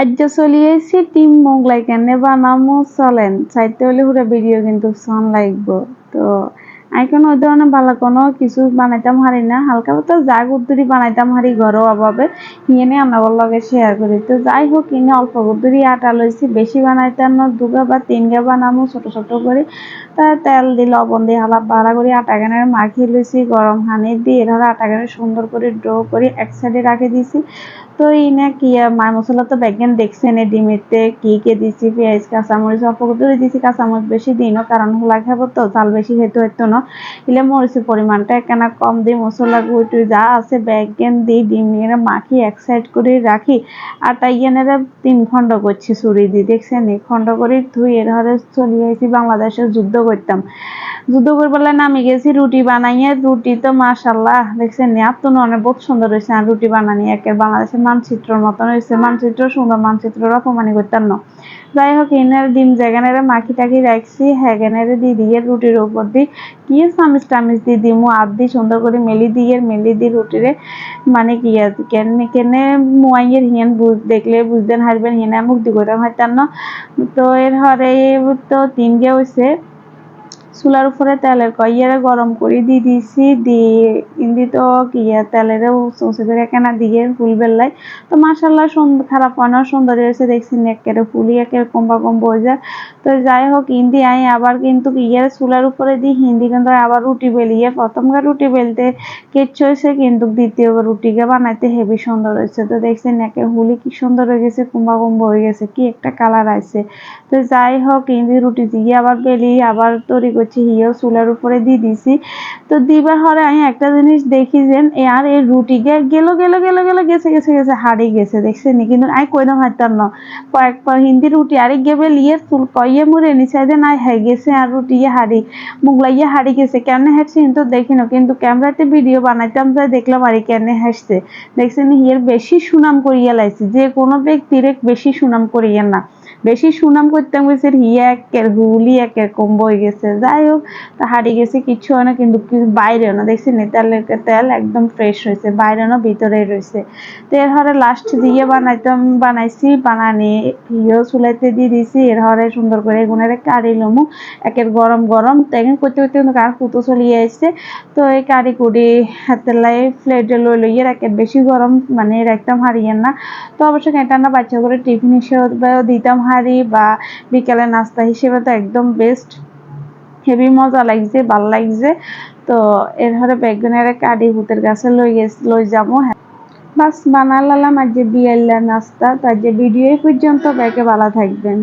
আজ্জা চলিয়েছি team Mughlai কেনে বানামো চলেন চাইতে হলে পুরো ভিডিও কিন্তু সন লাগবো। তো আমি কোনো ওই ধরনের ভালো কোনো কিছু বানাইতাম হারি না, হালকা পাতলা যা গুদ্দুরি বানাইতাম হারি ঘরোয়াভাবে নিয়ে আপনার লগে শেয়ার করি। তো যাই হোক কিনে অল্প গুদ্দুরি আটা লইছি, বেশি বানাইতাম না, 2 গা বা 3 গা বানামো ছোট ছোট করে। তা তেল দিয়ে লবণ দিয়ে হালা বাড়া করে আটা গানে মাখিয়ে লইছি, গরম হানি দিয়ে এভাবে আটা গানে সুন্দর করে ড্র করে এক সাইডে রাখে দিছি। তো ইনে কি মায় মশলা তো ব্যাগেন দেখছেন, ডিমেতে কি কে দিছি, পেঁয়াজ কাঁচামরিচ অল্প করে দিছি, কাঁচামরিচ বেশি দিই না কারণ হোলা খাবো তো, ঝাল বেশি খেতে হতো না। ইলে মরিচের পরিমাণটা একখানা কম দিই, মশলা গুঁড়ি যা আছে ব্যাগেন দিই, ডিম নিয়ে মাখি এক সাইড করে রাখি। আটা ইয়েনেরা 3 খণ্ড করছি ছুরি দিয়ে, দেখছেন এই খণ্ড করে ধুই এর হারে চলে আইছি বাংলাদেশে যুদ্ধ করতাম। যুদ্ধ করবার নামি গেছি রুটি বানাইয়ে, রুটি তো মাশাল্লাহ দেখছেন এত অনেক বহুত সুন্দর হয়েছে। আর রুটি বানানি একে বাংলাদেশের মানচিত্রের মতন হয়েছে, মানচিত্র সুন্দর, মানচিত্রের অপমানি করতাম না। যাই হোক এনের ডিম যেখানে মাখি টাকি রাখছি হ্যাগেনেরে দিয়ে রুটির উপর দিয়ে কি চামিচ টামিচ দিয়ে দিমু আদ দিয়ে সুন্দর করে মেলি দিয়ে রুটিরে মানে কি কেনে কেনে মোয়াইয়ের হিয়ান দেখলে বুঝতেন হারবেন হিয়ানে মুখ দি করে হয়তাম না। তো এর হরে তো 3 গে হয়েছে। চুলার উপরে তেলের কইয়ারে গরম করে দিয়ে দিছি, দিয়ে ইন্দি তো কিয়া তেলেরও চৌচে করে কেনা দিয়ে ফুল বেললাই। তো মাশাল্লাহ সুন্দর, খারাপ হয় না, সুন্দর হয়েছে দেখছি একেবারে ফুলি একেবারে কম্বা কম্বা হয়ে যায়। তো যাই হোক ইন্দি আই আবার কিন্তু ইয়ার চুলার উপরে দিই হিন্দি কিন্তু আবার রুটি বেলিয়ে, প্রথমবার রুটি বেলতে কেচ্ছ হয়েছে কিন্তু দ্বিতীয়বার রুটিকে বানাইতে হেভি সুন্দর হয়েছে। তো দেখছেন একে হুলি কি সুন্দর হয়ে গেছে, কুম্বা কুম্বা হয়ে গেছে, কি একটা কালার আছে। তো যাই হোক ইন্দি রুটি দিয়ে আবার বেলি আবার তৈরি করছি, হিয়েও চুলার উপরে দিয়ে দিছি। তো দিবার হরে আমি একটা জিনিস দেখি যে আর এই রুটি গেছে হারিয়ে গেছে, দেখছেন কিন্তু আমি কইলাম হারতাম না কয়েকবার হিন্দি রুটি আরে গেবে লিয়ে চুল কইয়ে মুড়ে নিচে যে না হয়ে গেছে আর রুটি হারি মুগলাইয়ে হারি গেছে কেমনে হাসছে কিন্তু দেখি না, কিন্তু ক্যামেরাতে ভিডিও বানাইতাম যা দেখলাম আর কেমনে হাসছে। দেখছেন হিয়ের বেশি সুনাম করিয়া লাইছি, যে কোনো ব্যক্তির বেশি সুনাম করিয়া না, বেশি সুনাম করতাম গেছে হিয়া একের হুলি একের কম্ব হয়ে গেছে। যাই হোক তা হারিয়ে গেছে কিচ্ছু হয় না, কিন্তু বাইরেও না দেখছি তেলের তেল একদম ফ্রেশ হয়েছে, বাইরে না ভিতরে রয়েছে। তো এর হরে লাস্ট দিয়ে বানাইছি বানানি হিও চুলাইতে দিয়ে দিছি, এর হরে সুন্দর করে এগুনের কারি লমু একের গরম গরম তেমন করতে করতে কিন্তু কার কুতো চলিয়ে আসছে। তো এই কারি কুড়ি হাতে লাই প্লেটে লইয়ে একের বেশি গরম মানে রাখতাম হারিয়েন না। তো অবশ্যই এটা না বাচ্চা করে টিফিন হিসেবেও দিতাম হারি বা বিকালে নাস্তা হিসেবে তো একদম বেস্ট, হেভি মজা লাগছে, ভাল লাগছে। তো এর হরে বেগুনের কাটি ভূতের কাছে লই যাবো। বাস বানালাম আজ যে বিয়াল্লা নাস্তা। তার যে ভিডিও পর্যন্ত ব্যাগে ভালো থাকবেন।